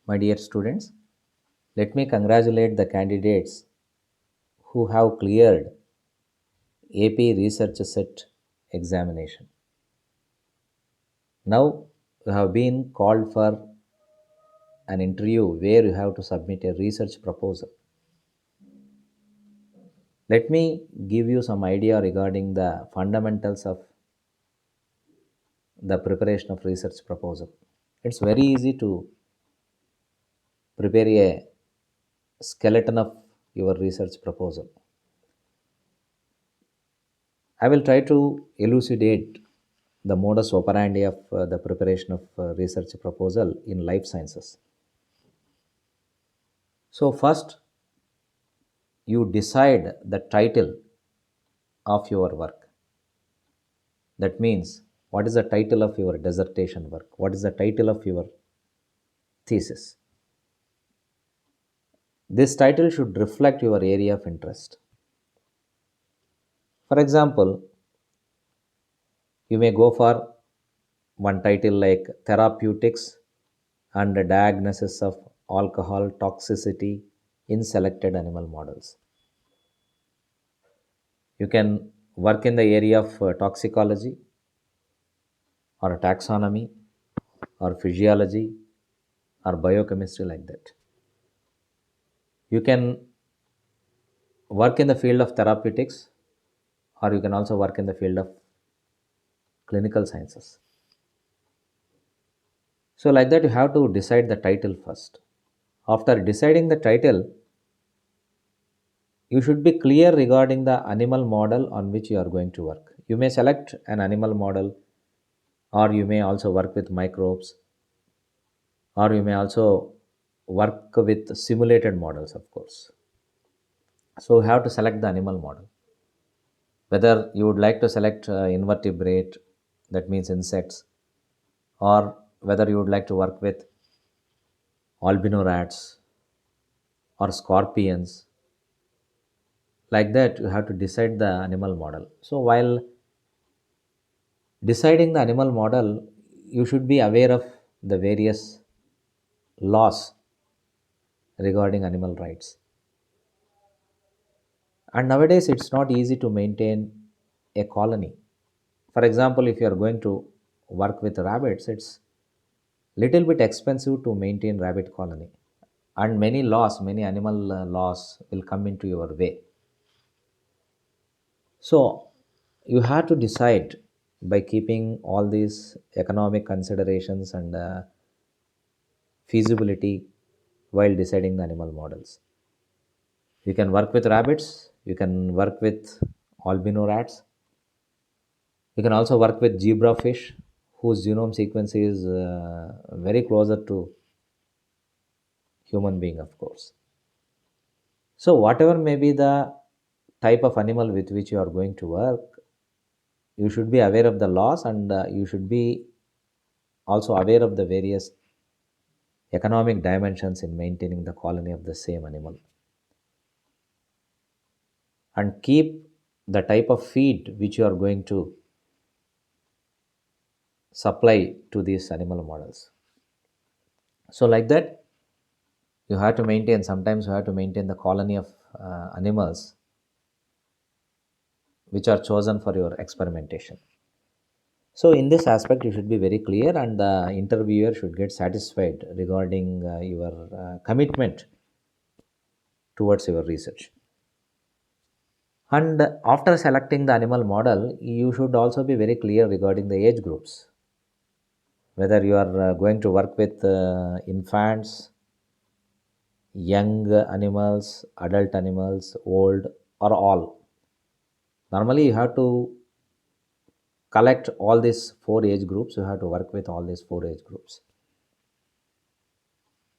My dear students, let me congratulate the candidates who have cleared AP Research Set examination. Now you have been called for an interview where you have to submit a research proposal. Let me give you some idea regarding the fundamentals of the preparation of research proposal. It's very easy to prepare a skeleton of your research proposal. I will try to elucidate the modus operandi of the preparation of research proposal in life sciences. So, first, you decide the title of your work. That means, what is the title of your dissertation work? What is the title of your thesis? This title should reflect your area of interest. For example, you may go for one title like Therapeutics and the Diagnosis of Alcohol Toxicity in Selected Animal Models. You can work in the area of toxicology or taxonomy or physiology or biochemistry, like that. You can work in the field of therapeutics, or you can also work in the field of clinical sciences. So, like that, you have to decide the title first. After deciding the title, you should be clear regarding the animal model on which you are going to work. You may select an animal model, or you may also work with microbes, or you may also work with simulated models, of course. So, you have to select the animal model. Whether you would like to select invertebrate, that means insects, or whether you would like to work with albino rats or scorpions, like that, you have to decide the animal model. So, while deciding the animal model, you should be aware of the various laws regarding animal rights. And nowadays, it's not easy to maintain a colony. For example, if you are going to work with rabbits, it's little bit expensive to maintain rabbit colony, and many laws, many animal laws will come into your way. So you have to decide by keeping all these economic considerations and feasibility while deciding the animal models. You can work with rabbits, you can work with albino rats, you can also work with zebra fish whose genome sequence is very closer to human being, of course. So whatever may be the type of animal with which you are going to work, you should be aware of the laws, and you should be also aware of the various economic dimensions in maintaining the colony of the same animal, and keep the type of feed which you are going to supply to these animal models. So, like that, you have to maintain, sometimes you have to maintain the colony of animals which are chosen for your experimentation. So, in this aspect, you should be very clear, and the interviewer should get satisfied regarding your commitment towards your research. And after selecting the animal model, you should also be very clear regarding the age groups. Whether you are going to work with infants, young animals, adult animals, old, or all. Normally, you have to collect all these four age groups. You have to work with all these four age groups.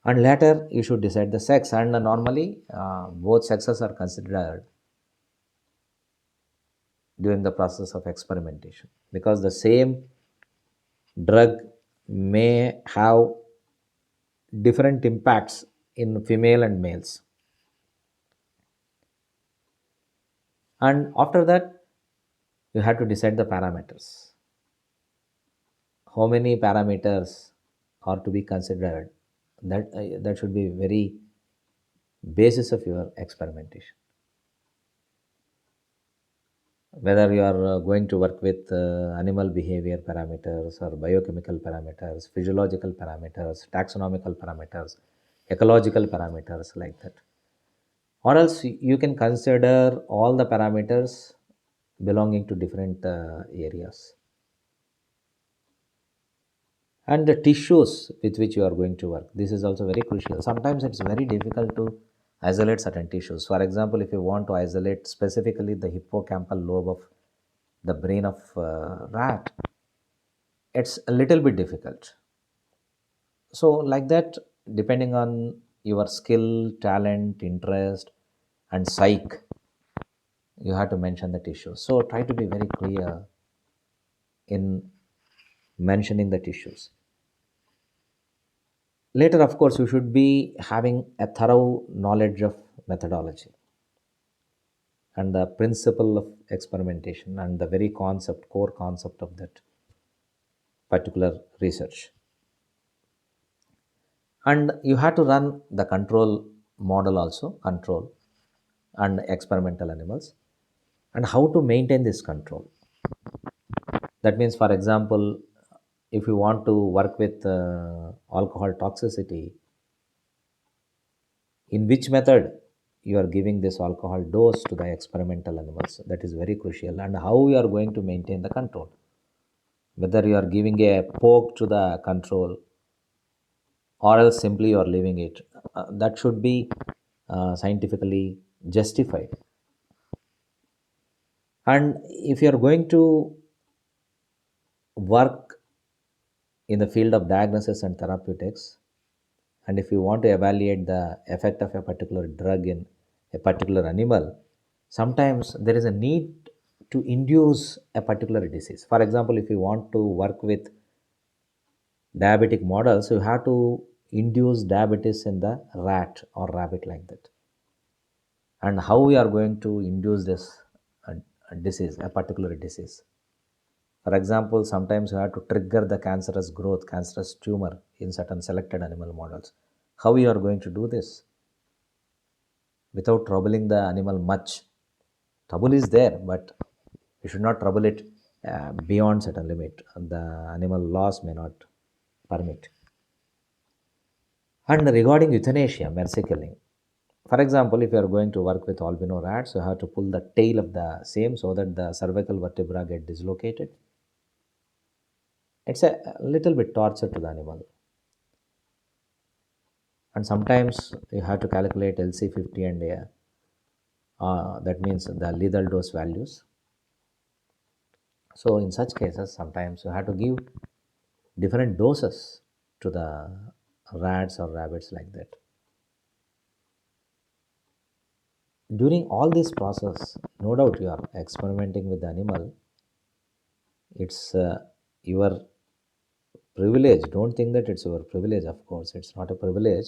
And later, you should decide the sex. And normally, both sexes are considered during the process of experimentation, because the same drug may have different impacts in female and males. And after that, you have to decide the parameters. How many parameters are to be considered? That should be very basis of your experimentation. Whether you are going to work with animal behavior parameters or biochemical parameters, physiological parameters, taxonomical parameters, ecological parameters, like that. Or else you can consider all the parameters belonging to different areas. And the tissues with which you are going to work, this is also very crucial. Sometimes it's very difficult to isolate certain tissues. For example, if you want to isolate specifically the hippocampal lobe of the brain of rat, it's a little bit difficult. So like that, depending on your skill, talent, interest, and psyche, you have to mention the tissues. So try to be very clear in mentioning the tissues. Later, of course, you should be having a thorough knowledge of methodology and the principle of experimentation and the very concept, core concept of that particular research. And you have to run the control model also, control and experimental animals, and how to maintain this control. That means, for example, if you want to work with alcohol toxicity, in which method you are giving this alcohol dose to the experimental animals, that is very crucial, and how you are going to maintain the control, whether you are giving a poke to the control or else simply you are leaving it. That should be scientifically justified. And if you are going to work in the field of diagnosis and therapeutics, and if you want to evaluate the effect of a particular drug in a particular animal, sometimes there is a need to induce a particular disease. For example, if you want to work with diabetic models, you have to induce diabetes in the rat or rabbit, like that. And how we are going to induce this disease, a particular disease. For example, sometimes you have to trigger the cancerous growth, cancerous tumor in certain selected animal models. How you are going to do this without troubling the animal much? Trouble is there, but you should not trouble it beyond certain limit. The animal laws may not permit. And regarding euthanasia, mercy killing. For example, if you are going to work with albino rats, you have to pull the tail of the same so that the cervical vertebra get dislocated. It's a little bit torture to the animal. And sometimes you have to calculate LC50 and that means the lethal dose values. So in such cases, sometimes you have to give different doses to the rats or rabbits, like that. During all this process, no doubt you are experimenting with the animal. It's your privilege. Don't think that it's your privilege. Of course, it's not a privilege.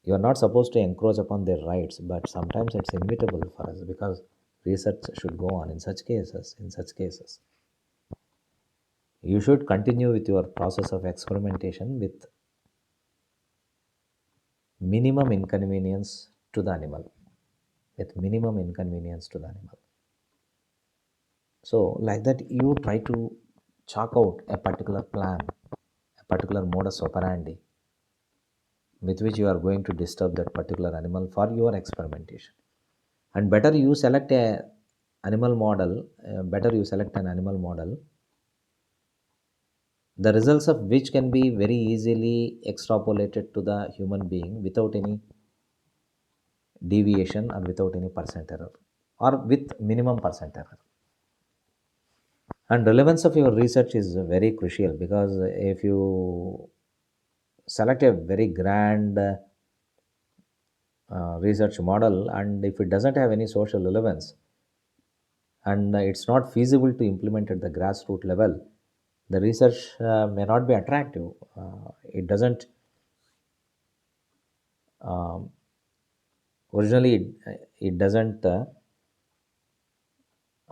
You are not supposed to encroach upon their rights, but sometimes it's inevitable for us because research should go on in such cases. In such cases, you should continue with your process of experimentation with minimum inconvenience to the animal. With minimum inconvenience to the animal. So, like that, you try to chalk out a particular plan, a particular modus operandi with which you are going to disturb that particular animal for your experimentation. And better you select a animal model, better you select an animal model, the results of which can be very easily extrapolated to the human being without any deviation or without any percent error or with minimum percent error. And relevance of your research is very crucial because if you select a very grand research model and if it doesn't have any social relevance and it's not feasible to implement at the grassroots level, the research may not be attractive. It doesn't um, originally it doesn't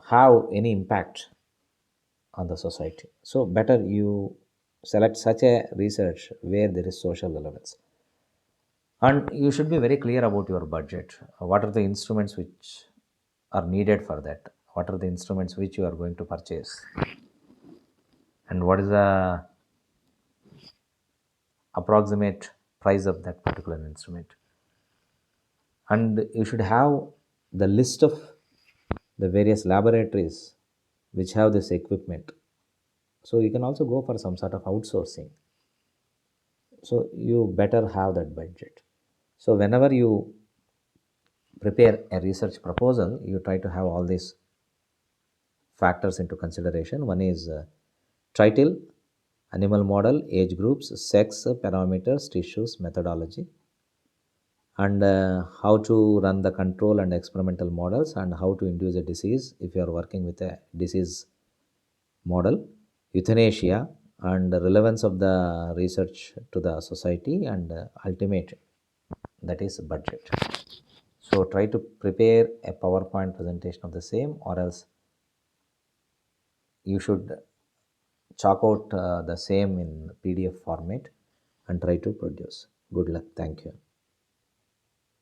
have any impact on the society. So better you select such a research where there is social relevance. And you should be very clear about your budget. What are the instruments which are needed for that? What are the instruments which you are going to purchase? And what is the approximate price of that particular instrument? And you should have the list of the various laboratories which have this equipment. So you can also go for some sort of outsourcing. So you better have that budget. So whenever you prepare a research proposal, you try to have all these factors into consideration. One is title, animal model, age groups, sex, parameters, tissues, methodology, and how to run the control and experimental models, and how to induce a disease if you are working with a disease model, euthanasia, and the relevance of the research to the society, and ultimate, that is budget. So try to prepare a PowerPoint presentation of the same, or else you should chalk out the same in PDF format and try to produce. Good luck. Thank you.